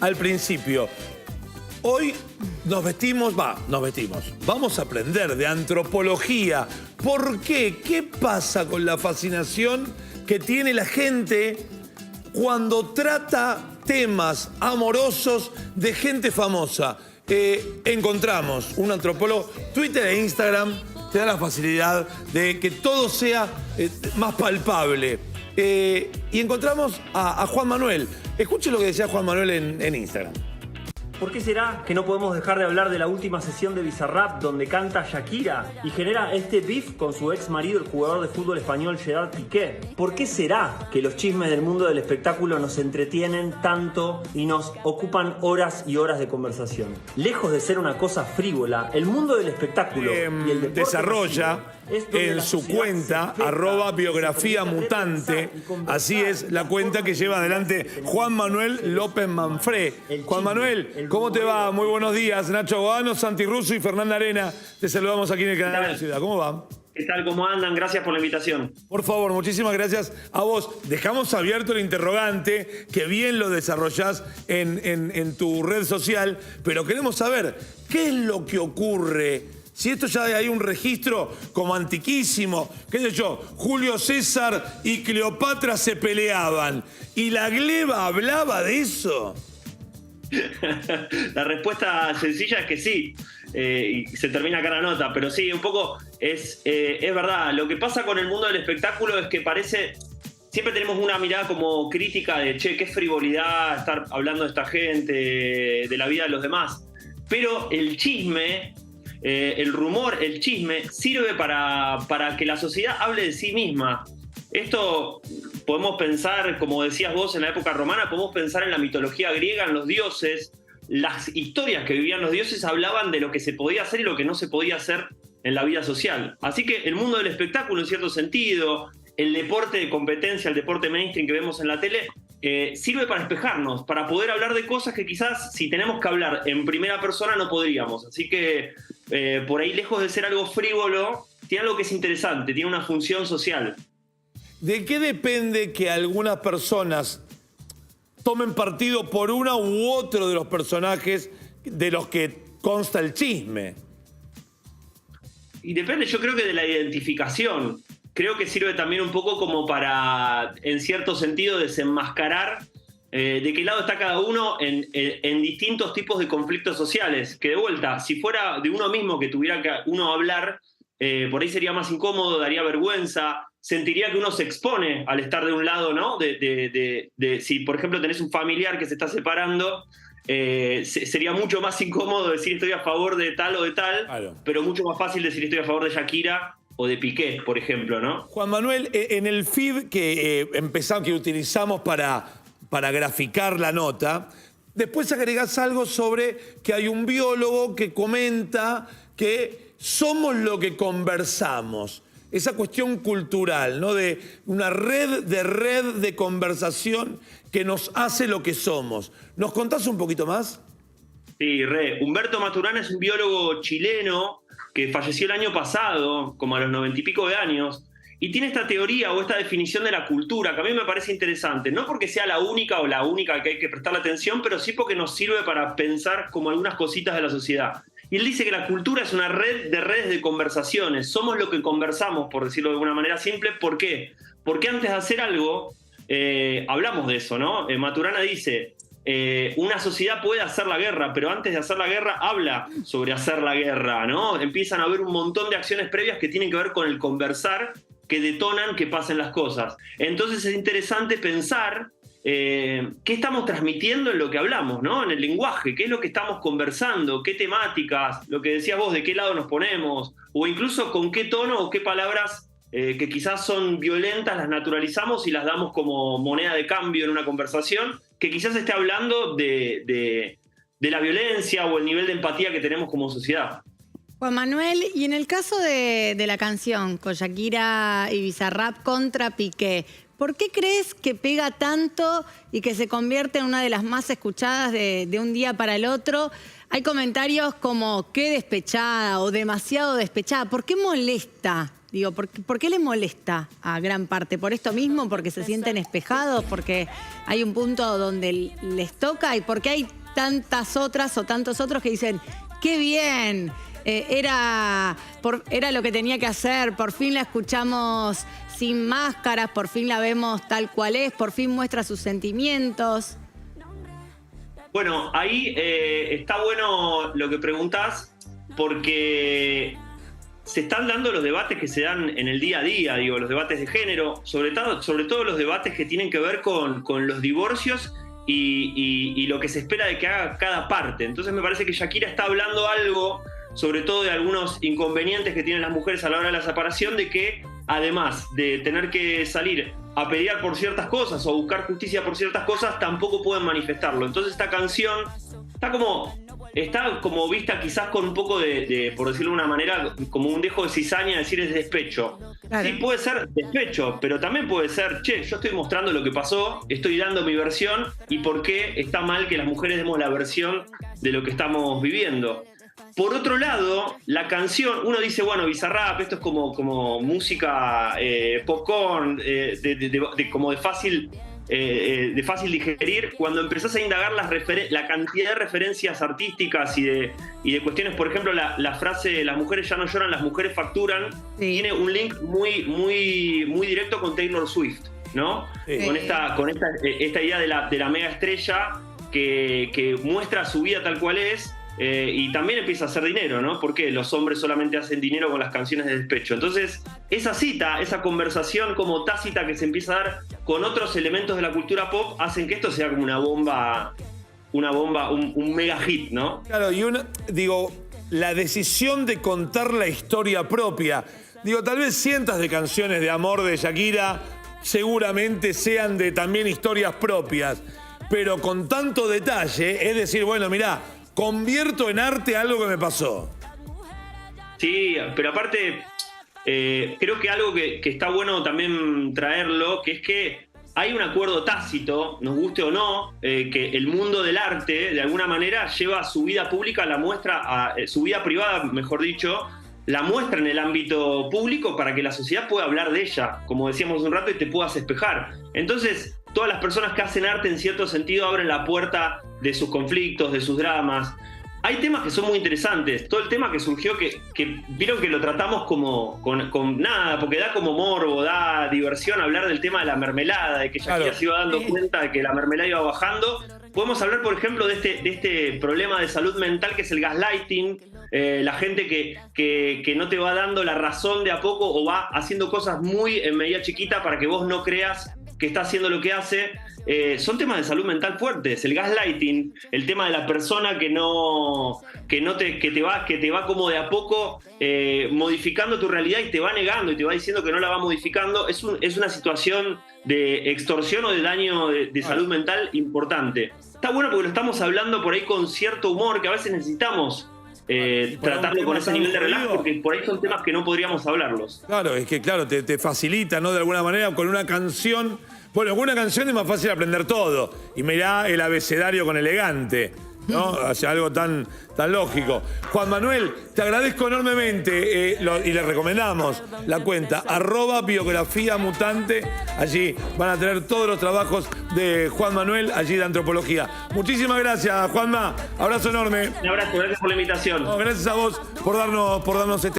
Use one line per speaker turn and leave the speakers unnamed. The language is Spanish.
al principio. Hoy nos vestimos, vamos a aprender de antropología. ¿Por qué? ¿Qué pasa con la fascinación que tiene la gente cuando trata temas amorosos de gente famosa? Encontramos un antropólogo, Twitter e Instagram te da la facilidad de que todo sea más palpable. Y encontramos a Juan Manuel. Escuche lo que decía Juan Manuel en Instagram.
¿Por qué será que no podemos dejar de hablar de la última sesión de Bizarrap donde canta Shakira y genera este beef con su ex marido, el jugador de fútbol español Gerard Piqué? ¿Por qué será que los chismes del mundo del espectáculo nos entretienen tanto y nos ocupan horas y horas de conversación? Lejos de ser una cosa frívola, el mundo del espectáculo y el deporte
desarrolla en su cuenta @biografía_mutante, así es la cuenta que lleva adelante Juan Manuel López Manfré. Juan Manuel, ¿cómo te va? Muy buenos días. Nacho Aguano, Santi Russo y Fernanda Arena. Te saludamos aquí en el canal de la ciudad. ¿Cómo va?
¿Qué tal? ¿Cómo andan? Gracias por la invitación.
Por favor, muchísimas gracias a vos. Dejamos abierto el interrogante, que bien lo desarrollás en tu red social, pero queremos saber qué es lo que ocurre. Si esto ya hay un registro como antiquísimo, qué sé yo, Julio César y Cleopatra se peleaban, ¿y la gleba hablaba de eso?
La respuesta sencilla es que sí, y se termina acá la nota, pero sí, un poco es verdad. Lo que pasa con el mundo del espectáculo es que parece... Siempre tenemos una mirada como crítica de, che, qué frivolidad estar hablando de esta gente, de la vida de los demás. Pero el chisme... el rumor, el chisme, sirve para que la sociedad hable de sí misma. Esto podemos pensar, como decías vos, en la época romana, podemos pensar en la mitología griega, en los dioses. Las historias que vivían los dioses hablaban de lo que se podía hacer y lo que no se podía hacer en la vida social. Así que el mundo del espectáculo, en cierto sentido, el deporte de competencia, el deporte mainstream que vemos en la tele, sirve para espejarnos, para poder hablar de cosas que quizás si tenemos que hablar en primera persona no podríamos. Así que por ahí, lejos de ser algo frívolo, tiene algo que es interesante, tiene una función social.
¿De qué depende que algunas personas tomen partido por una u otro de los personajes de los que consta el chisme?
Y depende, yo creo que de la identificación. Creo que sirve también un poco como para, en cierto sentido, desenmascarar de qué lado está cada uno en distintos tipos de conflictos sociales. Que de vuelta, si fuera de uno mismo que tuviera que uno hablar, por ahí sería más incómodo, daría vergüenza, sentiría que uno se expone al estar de un lado, ¿no? Si, por ejemplo, tenés un familiar que se está separando, sería mucho más incómodo decir estoy a favor de tal o de tal, claro, pero mucho más fácil decir estoy a favor de Shakira o de Piqué, por ejemplo, ¿no?
Juan Manuel, en el feed que utilizamos para graficar la nota, después agregás algo sobre que hay un biólogo que comenta que somos lo que conversamos. Esa cuestión cultural, ¿no? De una red de conversación que nos hace lo que somos. ¿Nos contás un poquito más?
Sí, Humberto Maturana es un biólogo chileno que falleció el año pasado, como a los 90 y pico de años, y tiene esta teoría o esta definición de la cultura que a mí me parece interesante, no porque sea la única que hay que prestarle atención, pero sí porque nos sirve para pensar como algunas cositas de la sociedad. Y él dice que la cultura es una red de redes de conversaciones, somos lo que conversamos, por decirlo de alguna manera simple. ¿Por qué? Porque antes de hacer algo, hablamos de eso, ¿no? Maturana dice... una sociedad puede hacer la guerra, pero antes de hacer la guerra habla sobre hacer la guerra, ¿no? Empiezan a haber un montón de acciones previas que tienen que ver con el conversar, que detonan que pasen las cosas. Entonces es interesante pensar qué estamos transmitiendo en lo que hablamos, ¿no? En el lenguaje, qué es lo que estamos conversando, qué temáticas, lo que decías vos, de qué lado nos ponemos, o incluso con qué tono o qué palabras que quizás son violentas las naturalizamos y las damos como moneda de cambio en una conversación que quizás esté hablando de la violencia o el nivel de empatía que tenemos como sociedad.
Juan Manuel, y en el caso de la canción con Shakira y Bizarrap contra Piqué, ¿por qué crees que pega tanto y que se convierte en una de las más escuchadas de un día para el otro? Hay comentarios como qué despechada o demasiado despechada. ¿Por qué molesta Digo, ¿por qué le molesta a gran parte? ¿Por esto mismo? ¿Porque se sienten espejados? ¿Porque hay un punto donde les toca? ¿Y por qué hay tantas otras o tantos otros que dicen, qué bien, era lo que tenía que hacer, por fin la escuchamos sin máscaras, por fin la vemos tal cual es, por fin muestra sus sentimientos?
Bueno, ahí está bueno lo que preguntás, porque se están dando los debates que se dan en el día a día, digo, los debates de género, sobre todo los debates que tienen que ver con los divorcios y lo que se espera de que haga cada parte. Entonces me parece que Shakira está hablando algo, sobre todo de algunos inconvenientes que tienen las mujeres a la hora de la separación, de que además de tener que salir a pelear por ciertas cosas o a buscar justicia por ciertas cosas, tampoco pueden manifestarlo. Entonces esta canción está como vista quizás con un poco de, por decirlo de una manera, como un dejo de cizaña, decir es despecho.
Claro.
Sí, puede ser despecho, pero también puede ser, che, yo estoy mostrando lo que pasó, estoy dando mi versión y por qué está mal que las mujeres demos la versión de lo que estamos viviendo. Por otro lado, la canción, uno dice, bueno, Bizarrap, esto es como música popcorn, como de fácil digerir. Cuando empezás a indagar la cantidad de referencias artísticas y de cuestiones, por ejemplo, la frase "las mujeres ya no lloran, las mujeres facturan", sí, tiene un link muy directo con Taylor Swift, ¿no? Sí. Con esta idea de la mega estrella que muestra su vida tal cual es. Y también empieza a hacer dinero, ¿no? Porque los hombres solamente hacen dinero con las canciones de despecho. Entonces, esa cita, esa conversación como tácita que se empieza a dar con otros elementos de la cultura pop, hacen que esto sea como una bomba, un mega hit, ¿no?
Claro, y la decisión de contar la historia propia. Tal vez cientos de canciones de amor de Shakira seguramente sean de también historias propias, pero con tanto detalle, es decir, bueno, mirá, convierto en arte algo que me pasó.
Sí, pero aparte, creo que algo que está bueno también traerlo, que es que hay un acuerdo tácito, nos guste o no, que el mundo del arte, de alguna manera, lleva su vida pública, la muestra, su vida privada, mejor dicho, la muestra en el ámbito público para que la sociedad pueda hablar de ella, como decíamos un rato, y te puedas espejar. Entonces, todas las personas que hacen arte en cierto sentido abren la puerta de sus conflictos, de sus dramas. Hay temas que son muy interesantes. Todo el tema que surgió, que vieron que lo tratamos con nada, porque da como morbo, da diversión hablar del tema de la mermelada, de que Shakira claro, se iba dando cuenta de que la mermelada iba bajando. Podemos hablar, por ejemplo, de este problema de salud mental que es el gaslighting, la gente que no te va dando la razón de a poco o va haciendo cosas muy en medida chiquita para que vos no creas que está haciendo lo que hace. Son temas de salud mental fuertes. El gaslighting, el tema de la persona que te va como de a poco modificando tu realidad y te va negando y te va diciendo que no la va modificando, es una situación de extorsión o de daño de salud mental importante. Está bueno porque lo estamos hablando por ahí con cierto humor, que a veces necesitamos tratarlo con ese nivel de relajo, porque por ahí son temas que no podríamos hablarlos.
Claro, es que te facilita, ¿no? De alguna manera, con una canción. Bueno, con una canción es más fácil aprender todo. Y mirá el abecedario con Elegante, ¿no? Hacia algo tan lógico. Juan Manuel, te agradezco enormemente y le recomendamos la cuenta @biografiamutante. Allí van a tener todos los trabajos de Juan Manuel, allí de antropología. Muchísimas gracias, Juanma. Abrazo enorme.
Un abrazo, gracias por la invitación.
No, gracias a vos por darnos este